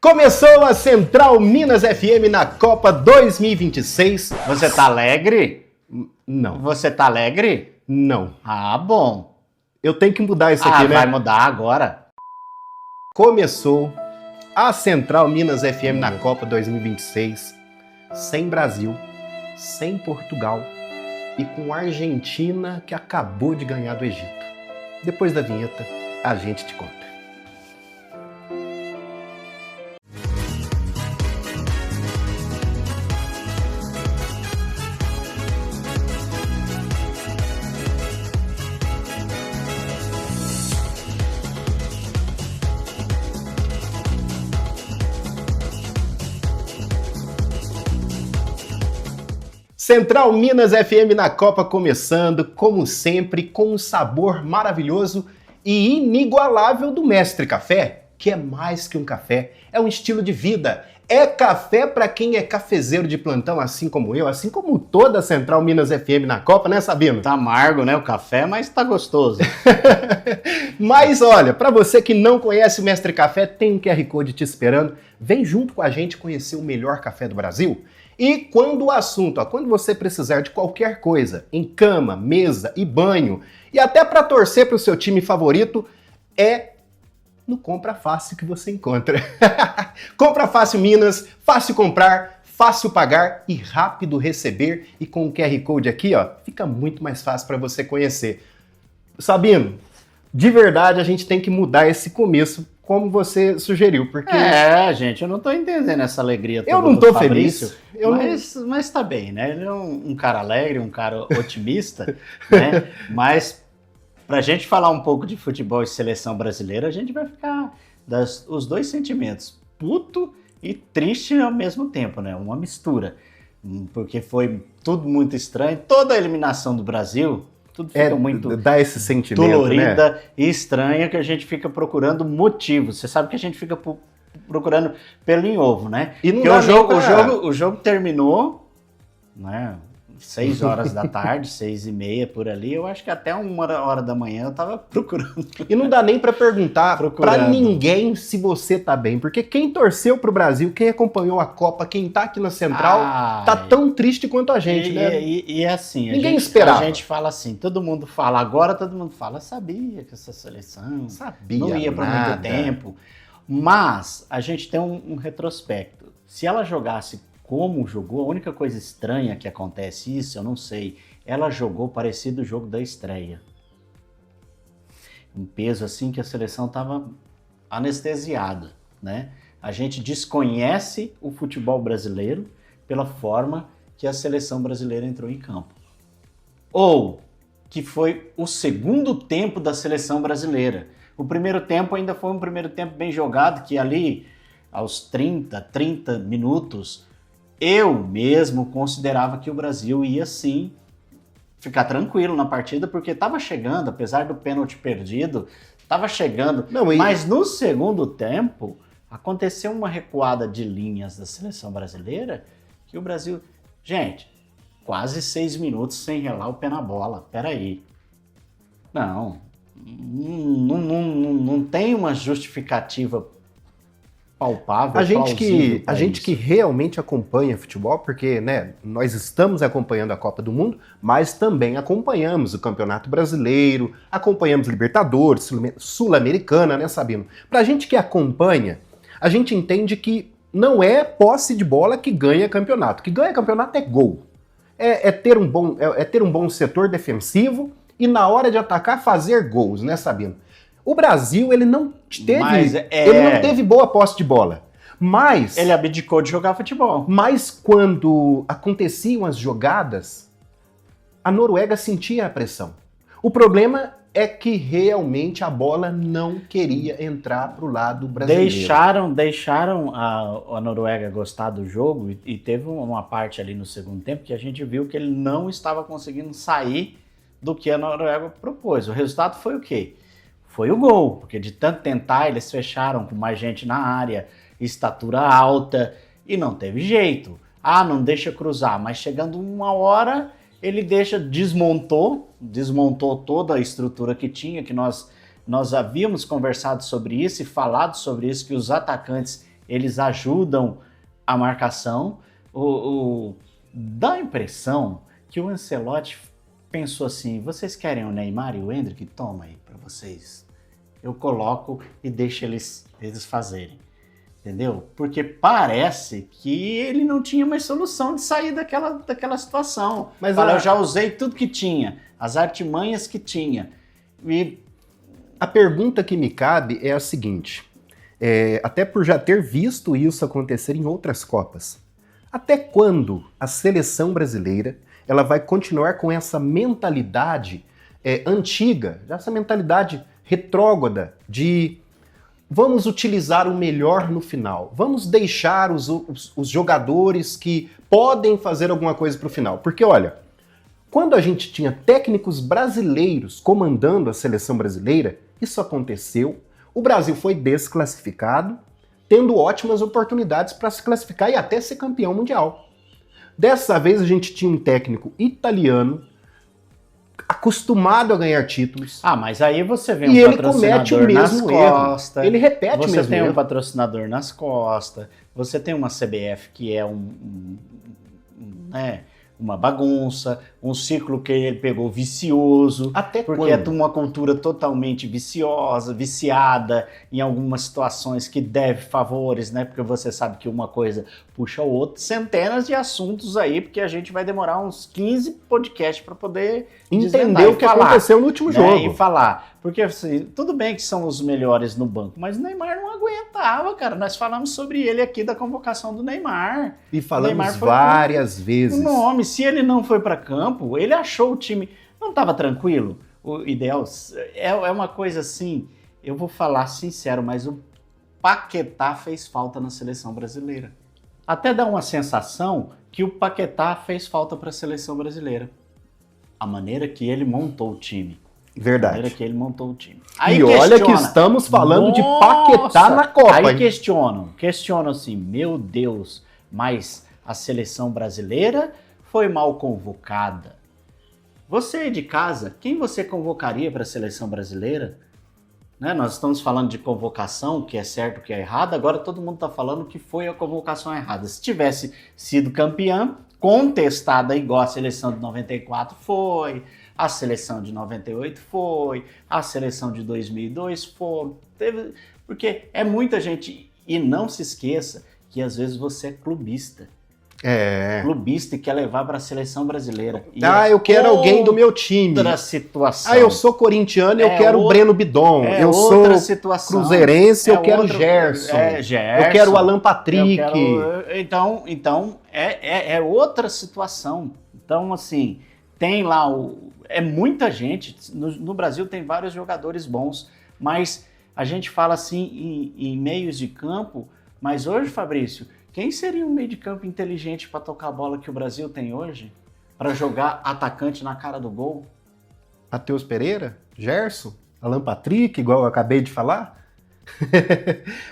Começou a Central Minas FM na Copa 2026. Você tá alegre? Não. Você tá alegre? Não. Ah, bom. Eu tenho que mudar isso aqui, né? Vai mudar agora. Começou a Central Minas FM na Copa 2026 sem Brasil, sem Portugal e com a Argentina que acabou de ganhar do Egito. Depois da vinheta, a gente te conta. Central Minas FM na Copa começando, como sempre, com um sabor maravilhoso e inigualável do Mestre Café, que é mais que um café, é um estilo de vida. É café para quem é cafezeiro de plantão, assim como eu, assim como toda a Central Minas FM na Copa, né, Sabino? Tá amargo, né, o café, mas tá gostoso. Mas olha, para você que não conhece o Mestre Café, tem um QR Code te esperando. Vem junto com a gente conhecer o melhor café do Brasil. E quando o assunto, quando você precisar de qualquer coisa, em cama, mesa e banho, e até para torcer para o seu time favorito, é no Compra Fácil que você encontra. Compra Fácil Minas, fácil comprar, fácil pagar e rápido receber. E com o QR Code aqui, fica muito mais fácil para você conhecer. Sabino, de verdade a gente tem que mudar esse começo, como você sugeriu, porque... gente, eu não tô entendendo essa alegria toda. Eu não tô feliz. Mas tá bem, né? Ele é um cara alegre, um cara otimista, né? Mas pra gente falar um pouco de futebol e seleção brasileira, a gente vai ficar os dois sentimentos, puto e triste ao mesmo tempo, né? Uma mistura. Porque foi tudo muito estranho. Toda a eliminação do Brasil... Tudo fica muito dá esse sentimento, dolorida, né? E estranha, que a gente fica procurando motivos. Você sabe que a gente fica procurando pelo em ovo, né? E não porque o jogo terminou, né? 6 horas da tarde, 6h30 por ali. Eu acho que até 1h da manhã eu tava procurando. E não dá nem para perguntar para ninguém se você tá bem, porque quem torceu pro Brasil, quem acompanhou a Copa, quem tá aqui na Central, tá tão triste quanto a gente, né? E assim, ninguém esperava. A gente fala assim, todo mundo fala, agora todo mundo fala, sabia que essa seleção não ia por muito tempo. Mas a gente tem um retrospecto. Se ela jogasse como jogou, a única coisa estranha que acontece isso, eu não sei, ela jogou parecido o jogo da estreia. Um peso assim que a seleção estava anestesiada, né? A gente desconhece o futebol brasileiro pela forma que a seleção brasileira entrou em campo. Ou que foi o segundo tempo da seleção brasileira. O primeiro tempo ainda foi um primeiro tempo bem jogado, que ali, aos 30 minutos, eu mesmo considerava que o Brasil ia sim ficar tranquilo na partida, porque estava chegando, apesar do pênalti perdido, estava chegando. Mas no segundo tempo, aconteceu uma recuada de linhas da seleção brasileira, que o Brasil... Gente, quase 6 minutos sem relar o pé na bola. Peraí. Não tem uma justificativa palpável, a gente que realmente acompanha futebol, porque, né, nós estamos acompanhando a Copa do Mundo, mas também acompanhamos o Campeonato Brasileiro, acompanhamos Libertadores, Sul-Americana, né, Sabino? Pra gente que acompanha, a gente entende que não é posse de bola que ganha campeonato. O que ganha campeonato é gol. É ter um bom setor defensivo e na hora de atacar fazer gols, né, Sabino? O Brasil, ele não teve boa posse de bola, mas... Ele abdicou de jogar futebol. Mas quando aconteciam as jogadas, a Noruega sentia a pressão. O problema é que realmente a bola não queria entrar para o lado brasileiro. Deixaram a Noruega gostar do jogo e teve uma parte ali no segundo tempo que a gente viu que ele não estava conseguindo sair do que a Noruega propôs. O resultado foi o quê? Foi o gol, porque de tanto tentar, eles fecharam com mais gente na área, estatura alta, e não teve jeito. Não deixa cruzar, mas chegando uma hora, ele desmontou toda a estrutura que tinha, que nós havíamos conversado sobre isso e falado sobre isso, que os atacantes eles ajudam a marcação. Dá a impressão que o Ancelotti pensou assim, vocês querem o Neymar e o Endrick? Toma aí para vocês. Eu coloco e deixo eles fazerem. Entendeu? Porque parece que ele não tinha mais solução de sair daquela situação. Mas eu já usei tudo que tinha, as artimanhas que tinha. E a pergunta que me cabe é a seguinte, até por já ter visto isso acontecer em outras Copas, até quando a seleção brasileira ela vai continuar com essa mentalidade antiga, essa mentalidade retrógrada de vamos utilizar o melhor no final, vamos deixar os jogadores que podem fazer alguma coisa para o final. Porque, olha, quando a gente tinha técnicos brasileiros comandando a seleção brasileira, isso aconteceu, o Brasil foi desclassificado, tendo ótimas oportunidades para se classificar e até ser campeão mundial. Dessa vez a gente tinha um técnico italiano, acostumado a ganhar títulos. Mas aí você vê um patrocinador nas costas. Ele repete o mesmo erro. Você tem um patrocinador nas costas. Você tem uma CBF que é uma bagunça, um ciclo que ele pegou vicioso. Até porque quando? É uma cultura totalmente viciosa, viciada em algumas situações que deve favores, né? Porque você sabe que uma coisa puxa a outra. Centenas de assuntos aí, porque a gente vai demorar uns 15 podcasts para poder entender o que aconteceu no último jogo. E falar. Porque assim, tudo bem que são os melhores no banco, mas o Neymar não aguentava, cara. Nós falamos sobre ele aqui da convocação do Neymar. E falamos várias vezes. O nome, se ele não foi para campo, ele achou o time... Não estava tranquilo? O ideal é uma coisa assim, eu vou falar sincero, mas o Paquetá fez falta na seleção brasileira. Até dá uma sensação que o Paquetá fez falta para a seleção brasileira. A maneira que ele montou o time. Verdade. A maneira que ele montou o time. Aí olha que estamos falando de Paquetá na Copa. Aí questionam assim, meu Deus, mas a seleção brasileira foi mal convocada. Você de casa, quem você convocaria para a seleção brasileira? Né? Nós estamos falando de convocação, que é certo, que é errado, agora todo mundo está falando que foi a convocação errada. Se tivesse sido campeã, contestada igual a seleção de 94 foi, a seleção de 98 foi, a seleção de 2002 foi, porque é muita gente, e não se esqueça que às vezes você é clubista. Clubista e quer levar para a seleção brasileira. Eu quero alguém do meu time. Outra situação. Eu sou corintiano e eu quero o Breno Bidon. Eu sou cruzeirense e eu quero Gerson. Gerson. Eu quero o Alan Patrick. Então, é outra situação. Então, assim, tem lá é muita gente. No Brasil tem vários jogadores bons, mas a gente fala assim em meios de campo, mas hoje, Fabrício, quem seria um meio de campo inteligente para tocar a bola que o Brasil tem hoje? Para jogar atacante na cara do gol? Matheus Pereira? Gerson? Alan Patrick, igual eu acabei de falar?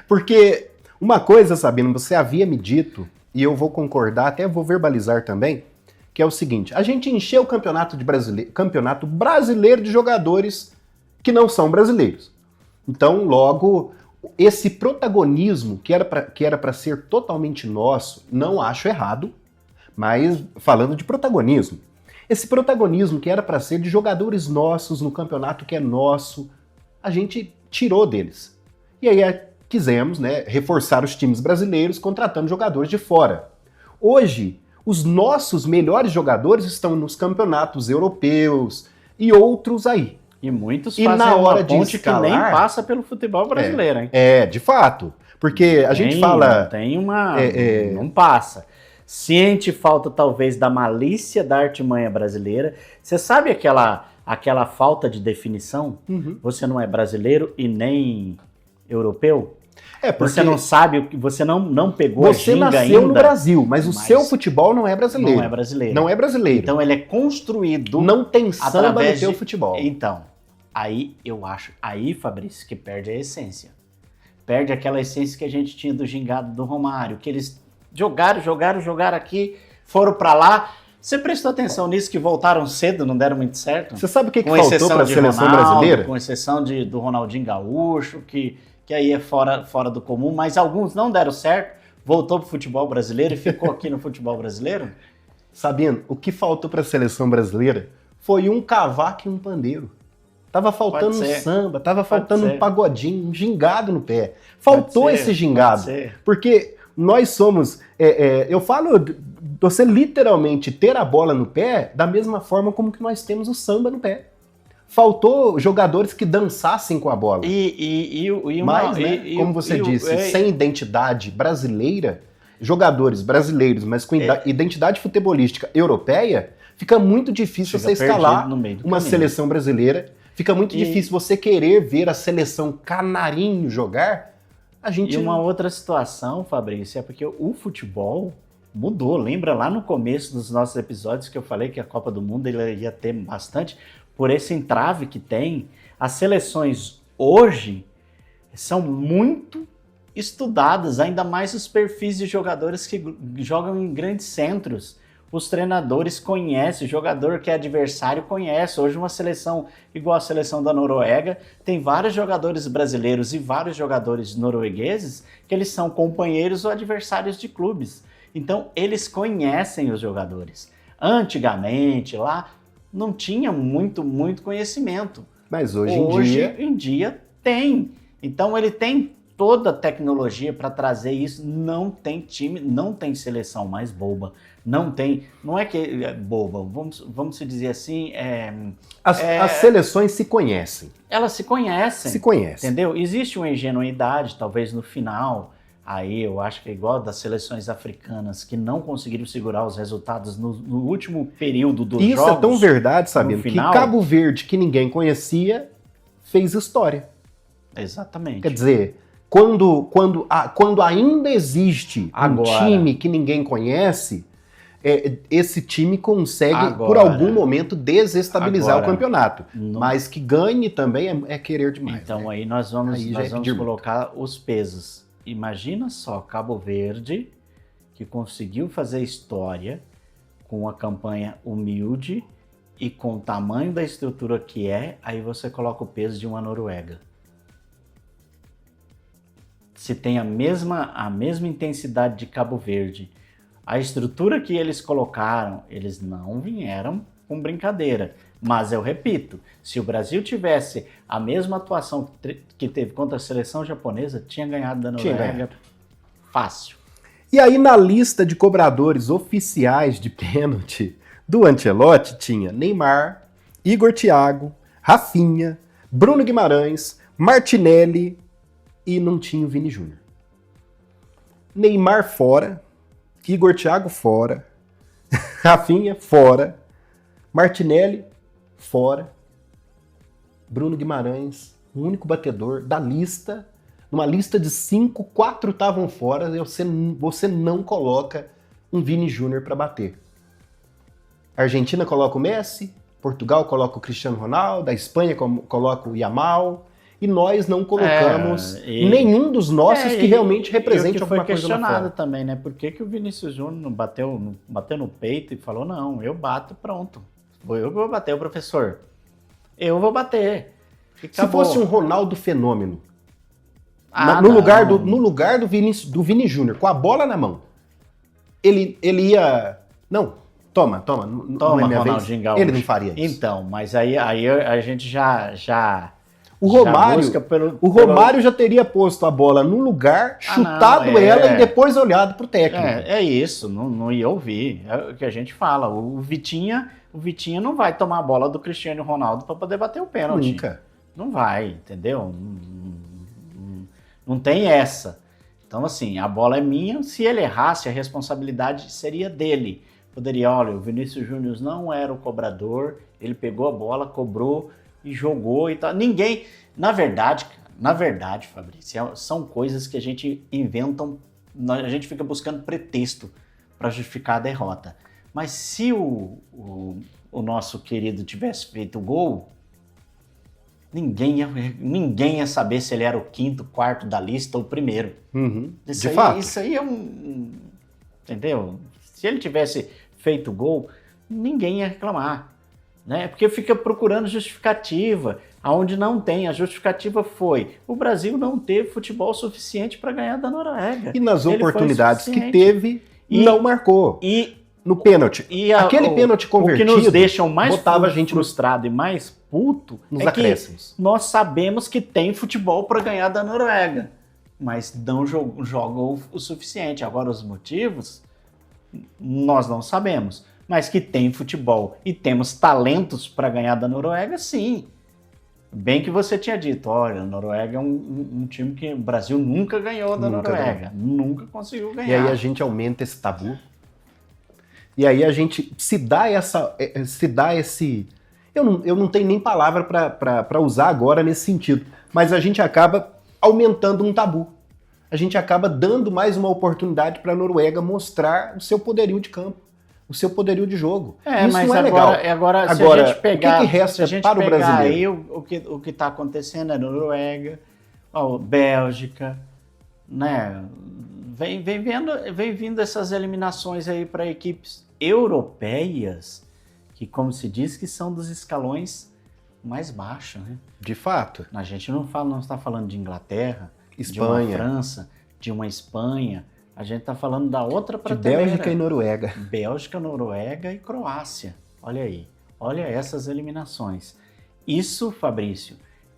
Porque uma coisa, Sabino, você havia me dito, e eu vou concordar, até vou verbalizar também, que é o seguinte, a gente encheu o campeonato brasileiro de jogadores que não são brasileiros. Então, logo, esse protagonismo que era para ser totalmente nosso, não acho errado, mas falando de protagonismo, esse protagonismo que era para ser de jogadores nossos no campeonato que é nosso, a gente tirou deles. E aí quisemos, reforçar os times brasileiros contratando jogadores de fora. Hoje, os nossos melhores jogadores estão nos campeonatos europeus e outros aí. E muitos fazem na hora uma ponte que nem passa pelo futebol brasileiro, hein? De fato. Porque a gente fala... Não passa. Sente falta, talvez, da malícia da artimanha brasileira. Você sabe aquela falta de definição? Uhum. Você não é brasileiro e nem europeu? Porque você não sabe, você não pegou a ginga ainda. Você nasceu no Brasil, mas o seu futebol não é brasileiro. Não é brasileiro. Não é brasileiro. Então ele é construído... Não tem samba no teu futebol. Então, aí eu acho, Fabrício, que perde a essência. Perde aquela essência que a gente tinha do gingado do Romário, que eles jogaram aqui, foram pra lá. Você prestou atenção nisso, que voltaram cedo, não deram muito certo? Você sabe o que faltou para a seleção brasileira? Com exceção do Ronaldinho Gaúcho, que que aí é fora do comum, mas alguns não deram certo, voltou pro futebol brasileiro e ficou aqui no futebol brasileiro? Sabino, o que faltou para a seleção brasileira foi um cavaco e um pandeiro. Tava faltando um samba, tava faltando um pagodinho, um gingado no pé. Faltou esse gingado. Porque nós somos... eu falo, você literalmente ter a bola no pé da mesma forma como que nós temos o samba no pé. Faltou jogadores que dançassem com a bola. Mas, né, como você disse, sem identidade brasileira, jogadores brasileiros, mas com identidade futebolística europeia, fica muito difícil você escalar uma seleção brasileira. Fica muito difícil você querer ver a seleção canarinho jogar. E uma outra situação, Fabrício, é porque o futebol mudou. Lembra lá no começo dos nossos episódios que eu falei que a Copa do Mundo ele ia ter bastante, por esse entrave que tem. As seleções hoje são muito estudadas, ainda mais os perfis de jogadores que jogam em grandes centros. Os treinadores conhecem, o jogador que é adversário conhece. Hoje uma seleção igual a seleção da Noruega tem vários jogadores brasileiros e vários jogadores noruegueses que eles são companheiros ou adversários de clubes. Então eles conhecem os jogadores. Antigamente lá não tinha muito conhecimento. Mas hoje em dia tem. Então ele tem toda a tecnologia para trazer isso. Não tem time, não tem seleção mais boba. Não é que é boba, vamos se dizer assim. As seleções se conhecem. Elas se conhecem. Se conhecem. Entendeu? Existe uma ingenuidade, talvez no final. Aí eu acho que é igual das seleções africanas que não conseguiram segurar os resultados no último período dos jogos. Isso é tão verdade, Sabino, que Cabo Verde, que ninguém conhecia, fez história. Exatamente. Quer dizer, quando ainda existe um time que ninguém conhece, esse time consegue, por algum momento, desestabilizar o campeonato. Mas que ganhe também é querer demais. Então, né? Aí nós vamos colocar os pesos. Imagina só, Cabo Verde, que conseguiu fazer história com uma campanha humilde e com o tamanho da estrutura que aí você coloca o peso de uma Noruega. Se tem a mesma intensidade de Cabo Verde, a estrutura que eles colocaram, eles não vieram com brincadeira. Mas eu repito, se o Brasil tivesse a mesma atuação que teve contra a seleção japonesa, tinha ganhado da Noruega fácil. E aí na lista de cobradores oficiais de pênalti do Ancelotti tinha Neymar, Igor Thiago, Rafinha, Bruno Guimarães, Martinelli e não tinha o Vini Júnior. Neymar fora, Igor Thiago fora, Rafinha fora, Martinelli fora, Bruno Guimarães, o único batedor da lista. Numa lista de 5, 4 estavam fora e você não coloca um Vini Júnior para bater. A Argentina coloca o Messi, Portugal coloca o Cristiano Ronaldo, a Espanha coloca o Yamal, e nós não colocamos nenhum dos nossos que realmente represente alguma coisa lá fora. Foi questionado também, né? Por que o Vinícius Júnior não bateu no peito e falou, não, eu bato, pronto. Eu vou bater, o professor. Eu vou bater. Se fosse um Ronaldo Fenômeno, no lugar do Vini Júnior, com a bola na mão, ele ia... Não, toma, não é minha vez. Ele não faria isso. Então, mas aí a gente já o Romário já teria posto a bola no lugar, chutado ela e depois olhado pro técnico. É isso, não ia ouvir. É o que a gente fala. O Vitinha não vai tomar a bola do Cristiano Ronaldo para poder bater o pênalti. Nunca. Não vai, entendeu? Não tem essa. Então, assim, a bola é minha. Se ele errasse, a responsabilidade seria dele. Poderia, olha, o Vinícius Júnior não era o cobrador, ele pegou a bola, cobrou e jogou e tal. Ninguém... Na verdade, Fabrício, são coisas que a gente inventa, a gente fica buscando pretexto para justificar a derrota. Mas se o nosso querido tivesse feito o gol, ninguém ia saber se ele era o quinto, quarto da lista ou o primeiro. Uhum. Isso aí é entendeu? Se ele tivesse feito o gol, ninguém ia reclamar. né? Porque fica procurando justificativa, aonde não tem. A justificativa foi: o Brasil não teve futebol suficiente para ganhar da Noruega. E nas oportunidades que teve, não marcou. No pênalti. Aquele pênalti convertido, o que nos deixa mais botava a gente frustrado e mais puto nos acréscimos. Que nós sabemos que tem futebol para ganhar da Noruega, mas não jogou o suficiente. Agora, os motivos, nós não sabemos. Mas que tem futebol e temos talentos para ganhar da Noruega, sim. Bem que você tinha dito, olha, a Noruega é um time que o Brasil nunca ganhou da Noruega. Nunca conseguiu ganhar. E aí a gente aumenta esse tabu. E aí a gente se dá esse... Eu não tenho nem palavra para usar agora nesse sentido, mas a gente acaba aumentando um tabu. A gente acaba dando mais uma oportunidade para a Noruega mostrar o seu poderio de campo, o seu poderio de jogo. Isso mas não é legal. Agora, se a gente pegar, o que resta para o brasileiro? Aí o que está acontecendo é Noruega, Bélgica, né? Vem vindo essas eliminações aí para equipes europeias, que, como se diz, que são dos escalões mais baixos, né? De fato. A gente não está falando de Inglaterra, Espanha, de uma França, de uma Espanha. A gente está falando da outra prateleira. De Bélgica e Noruega. Bélgica, Noruega e Croácia. Olha aí. Olha essas eliminações. Isso, Fabrício,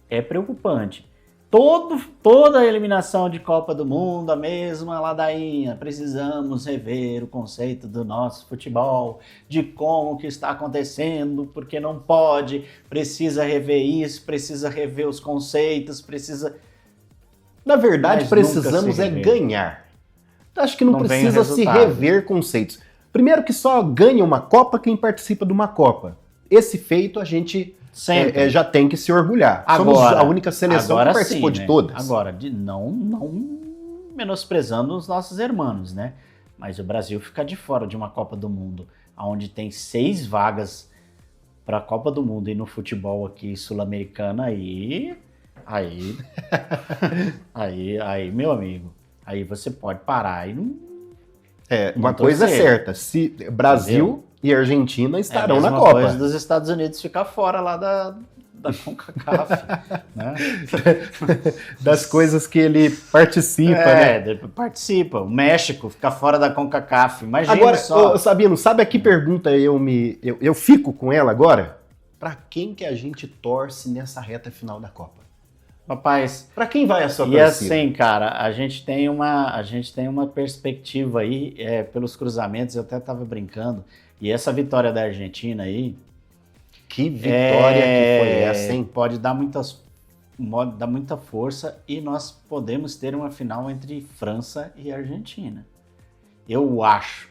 é preocupante. Toda a eliminação de Copa do Mundo, a mesma ladainha. Precisamos rever o conceito do nosso futebol, de como que está acontecendo, porque não pode, precisa rever isso, precisa rever os conceitos, precisa... Na verdade, precisamos ganhar. Acho que não precisa se rever conceitos. Primeiro que só ganha uma Copa quem participa de uma Copa. Esse feito a gente já tem que se orgulhar. Agora, somos a única seleção que participou de todas. Agora, não menosprezando os nossos irmãos, né? Mas o Brasil fica de fora de uma Copa do Mundo, onde tem 6 vagas para a Copa do Mundo e no futebol aqui sul-americano aí, meu amigo, aí você pode parar e não... uma coisa é certa, se Brasil e Argentina estarão na Copa. Coisa dos Estados Unidos ficar fora lá da CONCACAF, né? Das coisas que ele participa, né? Participa. O México fica fora da CONCACAF. Imagina agora, só. Sabino, sabe a que pergunta eu fico com ela agora? Para quem que a gente torce nessa reta final da Copa? Rapaz, para quem vai a sua torcida? E assim, cara, a gente tem uma perspectiva aí, pelos cruzamentos, eu até estava brincando, e essa vitória da Argentina aí... Que vitória que foi essa, hein? Pode dar muita força e nós podemos ter uma final entre França e Argentina. Eu acho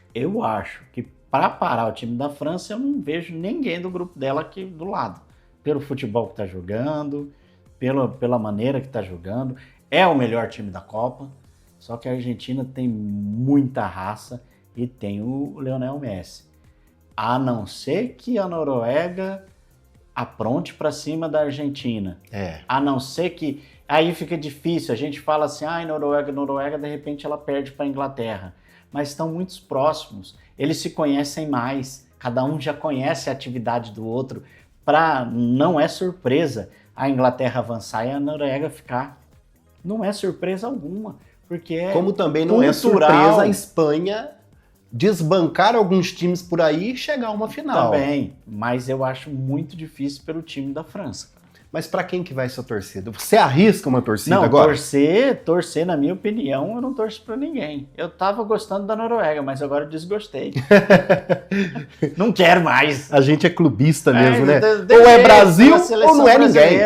que para parar o time da França, eu não vejo ninguém do grupo dela aqui do lado. Pelo futebol que está jogando... Pela maneira que está jogando, é o melhor time da Copa, só que a Argentina tem muita raça e tem o Lionel Messi. A não ser que a Noruega apronte para cima da Argentina. A não ser que... Aí fica difícil, a gente fala assim, Noruega, de repente ela perde para a Inglaterra. Mas estão muito próximos, eles se conhecem mais, cada um já conhece a atividade do outro, não é surpresa a Inglaterra avançar e a Noruega ficar. Não é surpresa alguma, porque como também não é surpresa a Espanha desbancar alguns times por aí e chegar a uma final. Também, mas eu acho muito difícil pelo time da França. Mas para quem que vai sua torcida? Você arrisca uma torcida agora? Torcer, na minha opinião, eu não torço para ninguém. Eu tava gostando da Noruega, mas agora eu desgostei. Não quero mais. A gente é clubista mesmo, né? Ou é Brasil ou não é ninguém.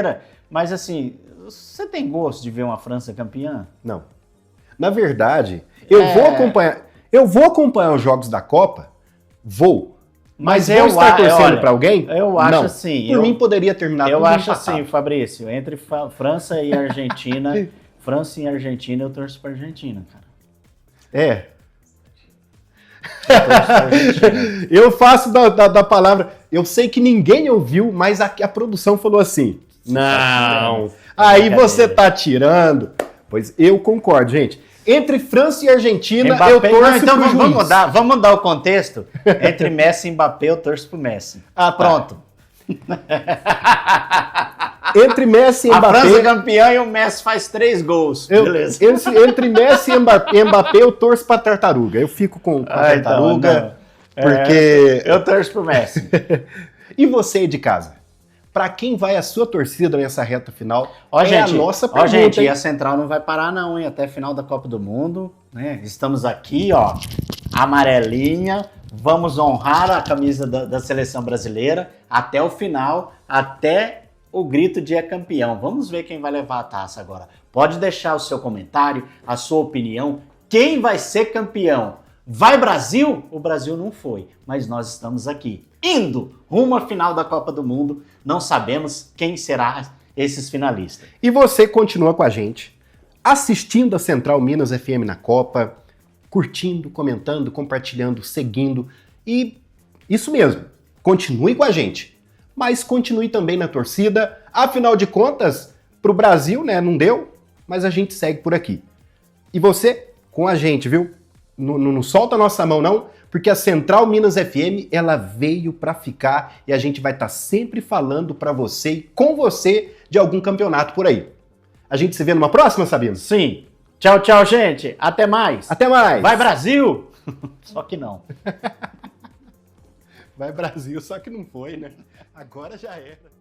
Mas assim, você tem gosto de ver uma França campeã? Não. Na verdade, eu vou acompanhar os jogos da Copa, Mas eu estar torcendo para alguém? Eu acho não. Assim. Por mim poderia terminar tudo empatado. Eu acho assim, Fabrício, entre França e Argentina, eu torço para Argentina, cara. Eu faço da palavra. Eu sei que ninguém ouviu, mas a produção falou assim. Não. Aí você tá tirando. Pois eu concordo, gente. Entre França e Argentina, Mbappé, eu torço então pro vamos mudar o contexto. Entre Messi e Mbappé, eu torço pro Messi. Pronto. Entre Messi e Mbappé... A França é campeã e o Messi faz 3 gols. Beleza. Entre Messi e Mbappé, eu torço pra Tartaruga. Eu fico com a Tartaruga, porque... Eu torço pro Messi. E você de casa? Pra quem vai a sua torcida nessa reta final? A nossa pergunta. Gente, e a Central não vai parar não, hein? Até a final da Copa do Mundo, né? Estamos aqui, ó, amarelinha. Vamos honrar a camisa da seleção brasileira até o final, até o grito de é campeão. Vamos ver quem vai levar a taça agora. Pode deixar o seu comentário, a sua opinião. Quem vai ser campeão? Vai Brasil? O Brasil não foi, mas nós estamos aqui, indo rumo à final da Copa do Mundo. Não sabemos quem será esses finalistas. E você continua com a gente, assistindo a Central Minas FM na Copa, curtindo, comentando, compartilhando, seguindo. E isso mesmo, continue com a gente. Mas continue também na torcida. Afinal de contas, pro Brasil, né, não deu, mas a gente segue por aqui. E você, com a gente, viu? Não solta a nossa mão, não, porque a Central Minas FM, ela veio para ficar e a gente vai estar sempre falando para você e com você de algum campeonato por aí. A gente se vê numa próxima, Sabino? Sim. Tchau, tchau, gente. Até mais. Até mais. Vai, Brasil! Só que não. Vai, Brasil, só que não foi, né? Agora já era.